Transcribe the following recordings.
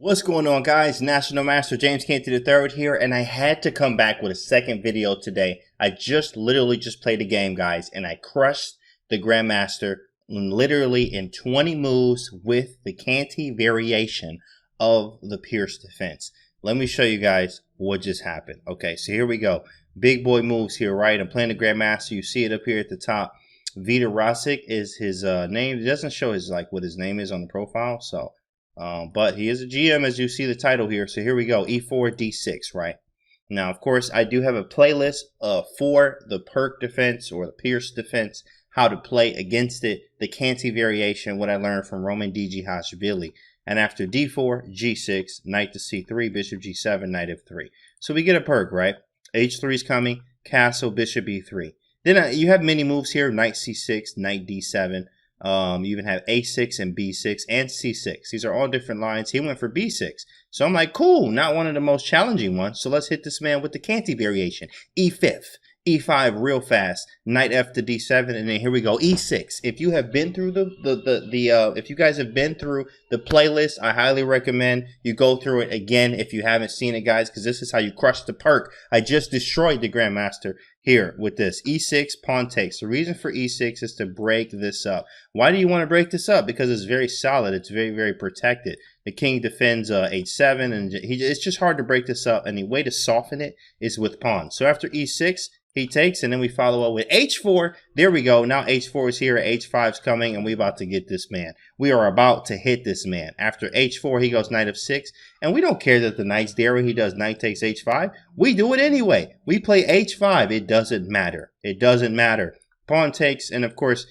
What's going on, guys? National Master James Canty III here, and I had to come back with a second video today. I literally just played a game, guys, and I crushed the Grandmaster literally in 20 moves with the Canty variation of the Pirc defense. Let me show you guys what just happened. Okay, so here we go. Big boy moves here, right? I'm playing the Grandmaster. You see it up here at the top. Vita Rosic is his name. It doesn't show his what his name is on the profile, so but he is a GM, as you see the title here. So here we go, E4, D6, right? Now, of course, I do have a playlist for the Pirc defense or the Pirc defense, how to play against it, the Canty variation, what I learned from Roman Djihashvili. And after D4, G6, knight to C3, bishop G7, knight F3. So we get a Pirc, right? H3 is coming, castle, bishop E3. Then you have many moves here, knight C6, knight D7. You even have A6 and B6 and C6. These are all different lines. He went for B6. So I'm like, cool, not one of the most challenging ones. So let's hit this man with the Canty variation. E5, E5 real fast, knight F to D7, and then here we go, E6. If you have been through if you guys have been through the playlist, I highly recommend you go through it again if you haven't seen it, guys, because this is how you crush the Pirc. I just destroyed the Grandmaster here with this. E6, pawn takes. The reason for E6 is to break this up. Why do you want to break this up? Because it's very solid. It's very, very protected. The king defends H7, and it's just hard to break this up, and the way to soften it is with pawns. So after E6, he takes, and then we follow up with H4. There we go. Now H4 is here. H5 is coming, and we about to get this man. We are about to hit this man. After H4, he goes knight F6, and we don't care that the knight's there when he does knight takes H5. We do it anyway. We play H5. It doesn't matter. It doesn't matter. Pawn takes, and of course,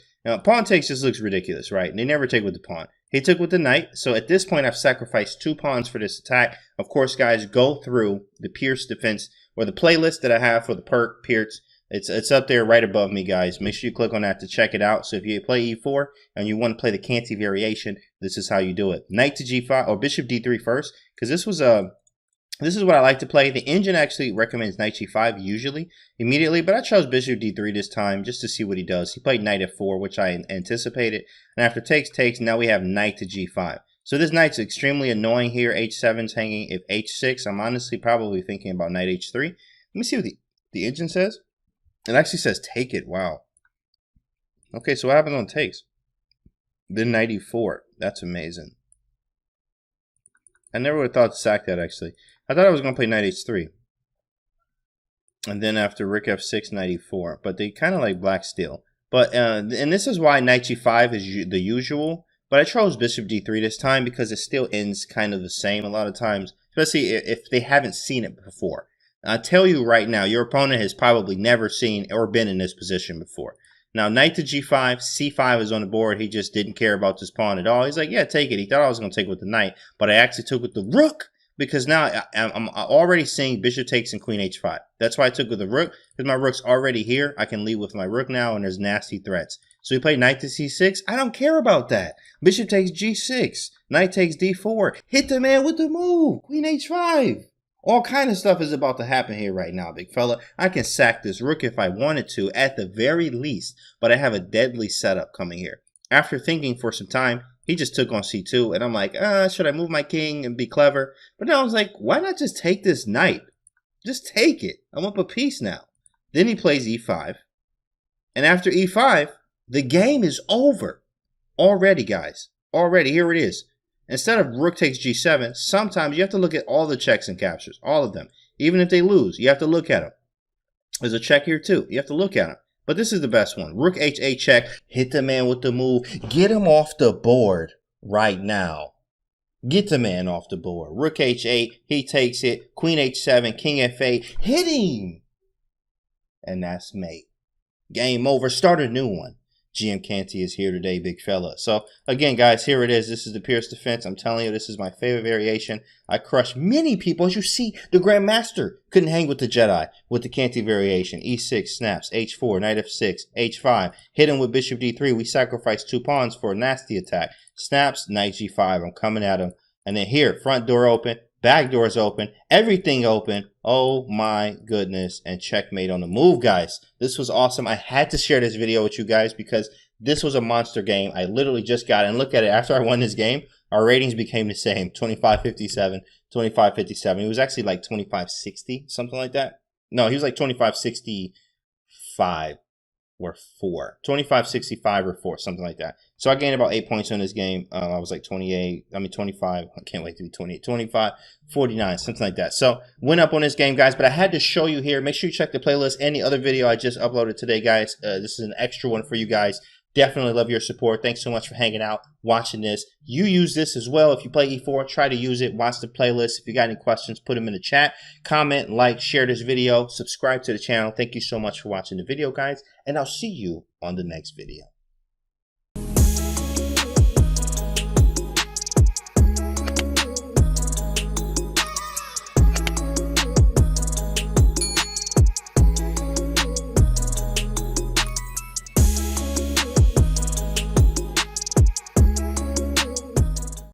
pawn takes just looks ridiculous, right? They never take with the pawn. He took with the knight. So at this point, I've sacrificed 2 pawns for this attack. Of course, guys, go through the Pirc defense or the playlist that I have for the Pirc. It's up there right above me, guys. Make sure you click on that to check it out. So if you play E4 and you want to play the Canty variation, this is how you do it. Knight to G5 or bishop D3 first, because this is what I like to play. The engine actually recommends knight G5 usually immediately, but I chose bishop D3 this time just to see what he does. He played knight F4, which I anticipated, and after takes, now we have knight to G5. So this knight's extremely annoying here. H7's hanging. If H6, I'm honestly probably thinking about knight H3. Let me see what the engine says. It actually says take it. Wow. Okay, so what happens on takes? Then knight E4. That's amazing. I never would have thought to sack that, actually. I thought I was going to play knight H3. And then after rook F6, knight E4. But they kind of like black steel. But and this is why knight G5 is the usual. But I chose bishop D3 this time because it still ends kind of the same a lot of times. Especially if they haven't seen it before. I tell you right now, your opponent has probably never seen or been in this position before. Now, knight to G5, C5 is on the board. He just didn't care about this pawn at all. He's like, yeah, take it. He thought I was going to take it with the knight, but I actually took with the rook because now I'm already seeing bishop takes and queen H5. That's why I took with the rook, because my rook's already here. I can lead with my rook now, and there's nasty threats. So he played knight to C6. I don't care about that. Bishop takes G6. Knight takes D4. Hit the man with the move. Queen H5. All kind of stuff is about to happen here right now, big fella. I can sack this rook if I wanted to, at the very least, but I have a deadly setup coming here. After thinking for some time, he just took on C2, and I'm like, should I move my king and be clever? But then I was like, why not just take this knight? Just take it. I'm up a piece now. Then he plays E5, and after E5, the game is over. Already, guys. Already, here it is. Instead of rook takes G7, sometimes you have to look at all the checks and captures, all of them. Even if they lose, you have to look at them. There's a check here too. You have to look at them. But this is the best one. Rook H8 check. Hit the man with the move. Get him off the board right now. Get the man off the board. Rook H8. He takes it. Queen H7. King F8. Hit him. And that's mate. Game over. Start a new one. GM Canty is here today, big fella. So, again, guys, here it is. This is the Pirc defense. I'm telling you, this is my favorite variation. I crushed many people. As you see, the Grandmaster couldn't hang with the Jedi with the Canty variation. E6 snaps, H4, knight F6, H5. Hit him with bishop D3. We sacrificed 2 pawns for a nasty attack. Snaps, knight G5. I'm coming at him. And then here, front door open. Back doors open, everything open. Oh my goodness. And checkmate on the move, guys. This was awesome. I had to share this video with you guys because this was a monster game. I literally just got it. And look at it. After I won this game, our ratings became the same, 2557, 2557. It was actually like 2560, something like that. No, he was like 2565 or 4. 2565 or 4, something like that. So I gained about 8 points on this game. I was like 25. I can't wait to be 28, 25, 49, something like that. So went up on this game, guys, but I had to show you here. Make sure you check the playlist and the other video I just uploaded today, guys. This is an extra one for you guys. Definitely love your support. Thanks so much for hanging out, watching this. You use this as well. If you play E4, try to use it. Watch the playlist. If you got any questions, put them in the chat. Comment, like, share this video. Subscribe to the channel. Thank you so much for watching the video, guys. And I'll see you on the next video.